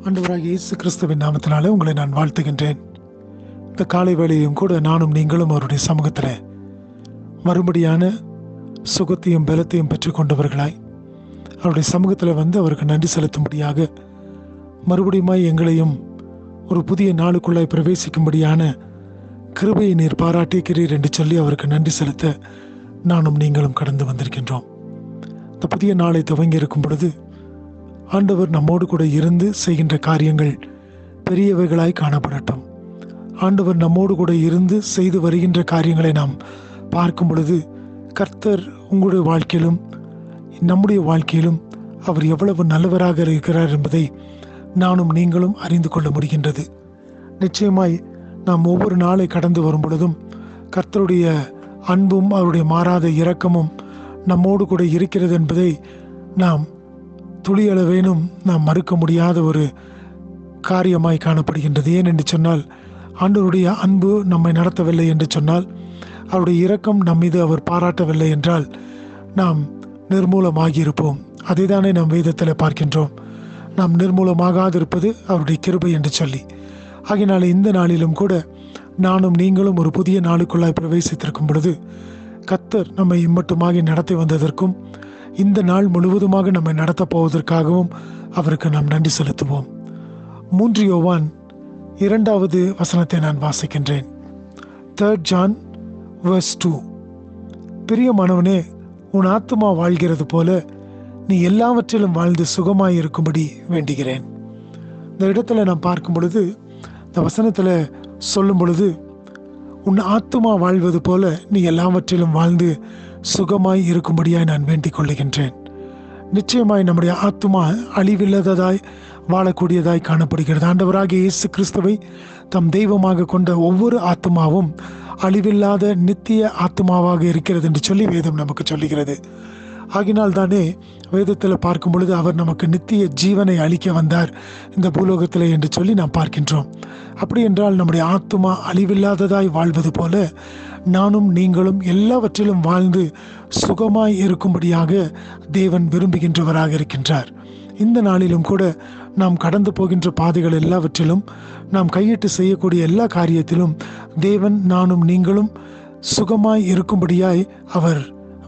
ஆண்டவராகிய இயேசு கிறிஸ்துவின் நாமத்தினாலே உங்களை நான் வாழ்த்துகின்றேன். இந்த காலை வேளையிலும் கூட நானும் நீங்களும் அவருடைய சமூகத்தில் மறுபடியான சுகத்தையும் பலத்தையும் பெற்றுக் கொண்டவர்களாய் அவருடைய சமூகத்தில் வந்து அவருக்கு நன்றி செலுத்தும்படியாக மறுபடியுமாய் எங்களையும் ஒரு புதிய நாளுக்குள்ளாய் பிரவேசிக்கும்படியான கிருபையை நீர் பாராட்டியிருக்கிறீர் என்று சொல்லி அவருக்கு நன்றி செலுத்த நானும் நீங்களும் கடந்து வந்திருக்கின்றோம். இந்த புதிய நாளை துவங்கி இருக்கும் பொழுது ஆண்டவர் நம்மோடு கூட இருந்து செய்கின்ற காரியங்கள் பெரியவைகளாய் காணப்படட்டும். ஆண்டவர் நம்மோடு கூட இருந்து செய்து வருகின்ற காரியங்களை நாம் பார்க்கும் பொழுது கர்த்தர் உங்களுடைய வாழ்க்கையிலும் நம்முடைய வாழ்க்கையிலும் அவர் எவ்வளவு நல்லவராக இருக்கிறார் என்பதை நானும் நீங்களும் அறிந்து கொள்ள முடிகின்றது. நிச்சயமாய் நாம் ஒவ்வொரு நாளை கடந்து வரும் பொழுதும் கர்த்தருடைய அன்பும் அவருடைய மாறாத இரக்கமும் நம்மோடு கூட இருக்கிறது என்பதை நாம் துளியளவேனும் நாம் மறுக்க முடியாத ஒரு காரியமாய் காணப்படுகின்றது. ஏன் என்று சொன்னால், ஆண்டவருடைய அன்பு நம்மை நடத்தவில்லை என்று சொன்னால், அவருடைய இரக்கம் நம் மீது அவர் பாராட்டவில்லை என்றால் நாம் நிர்மூலமாகி இருப்போம். அதை தானே நாம் வேதத்தில் பார்க்கின்றோம். நாம் நிர்மூலமாகாதிருப்பது அவருடைய கிருபை என்று சொல்லி. ஆகினால இந்த நாளிலும் கூட நானும் நீங்களும் ஒரு புதிய நாளுக்குள்ளாய் பிரவேசித்திருக்கும் பொழுது கர்த்தர் நம்மை இம்மட்டுமாக நடத்தி வந்ததற்கும் இந்த நாள் முழுவதுமாக நம்மை நடத்தப் போவதற்காகவும் அவருக்கு நாம் நன்றி செலுத்துவோம். 3 யோவான் 2வது வசனத்தை நான் வாசிக்கின்றேன். 3 John verse 2. பிரியமானவனே, உன் ஆத்துமா வாழ்கிறது போல நீ எல்லாவற்றிலும் வாழ்ந்து சுகமாய் இருக்கும்படி வேண்டுகிறேன். இந்த இடத்துல நான் பார்க்கும் பொழுது, இந்த வசனத்துல சொல்லும் பொழுது, உன் ஆத்துமா வாழ்வது போல நீ எல்லாவற்றிலும் வாழ்ந்து சுகமாய் இருக்கும்படியாய் நான் வேண்டிக் கொள்ளுகின்றேன். நிச்சயமாய் நம்முடைய ஆத்துமா அழிவில்லாததாய் வாழக்கூடியதாய் காணப்படுகிறது. ஆண்டவராகிய இயேசு கிறிஸ்துவை தம் தெய்வமாக கொண்ட ஒவ்வொரு ஆத்துமாவும் அழிவில்லாத நித்திய ஆத்துமாவாக இருக்கிறது என்று சொல்லி வேதம் நமக்கு சொல்லுகிறது. ஆகினால் தானே வேதத்தில் பார்க்கும் பொழுது அவர் நமக்கு நித்திய ஜீவனை அளிக்க வந்தார் இந்த பூலோகத்தில் என்று சொல்லி நாம் பார்க்கின்றோம். அப்படி என்றால் நம்முடைய ஆத்துமா அழிவில்லாததாய் வாழ்வது போல நானும் நீங்களும் எல்லாவற்றிலும் வாழ்ந்து சுகமாய் இருக்கும்படியாக தேவன் விரும்புகின்றவராக இருக்கின்றார். இந்த நாளிலும் கூட நாம் கடந்து போகின்ற பாதைகள் எல்லாவற்றிலும், நாம் கையிட்டு செய்யக்கூடிய எல்லா காரியத்திலும் தேவன் நானும் நீங்களும் சுகமாய் இருக்கும்படியாய் அவர்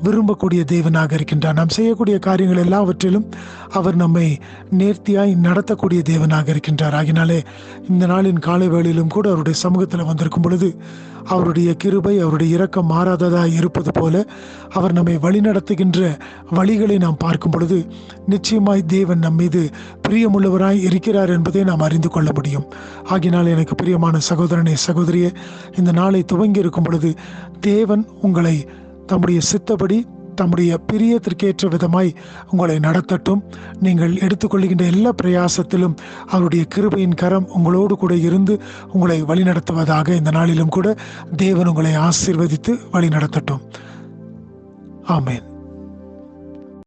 விரும்பக்கூடிய தேவனாக இருக்கின்றார். நாம் செய்யக்கூடிய காரியங்கள் எல்லாவற்றிலும் அவர் நம்மை நேர்த்தியாய் நடத்தக்கூடிய தேவனாக இருக்கின்றார். ஆகினாலே இந்த நாளின் காலை வேளையிலும் கூட அவருடைய சமூகத்தில் வந்திருக்கும் பொழுது அவருடைய கிருபை அவருடைய இரக்கம் மாறாததாய் இருப்பது போல அவர் நம்மை வழிநடத்துகின்ற வழிகளை நாம் பார்க்கும் பொழுது நிச்சயமாய் தேவன் நம் மீது பிரியமுள்ளவராய் இருக்கிறார் என்பதை நாம் அறிந்து கொள்ள முடியும். ஆகினால் எனக்கு பிரியமான சகோதரனே, சகோதரியே, இந்த நாளை துவங்கி இருக்கும் பொழுது தேவன் உங்களை தம்முடைய சித்தப்படி தம்முடைய பிரியத்திற்கேற்ற விதமாய் உங்களை நடத்தட்டும். நீங்கள் எடுத்துக்கொள்கின்ற எல்லா பிரயாசத்திலும் அவருடைய கிருபையின் கரம் உங்களோடு கூட இருந்து உங்களை வழிநடத்துவதாக இந்த நாளிலும் கூட தேவன் உங்களை ஆசீர்வதித்து வழி நடத்தட்டும். ஆமென்.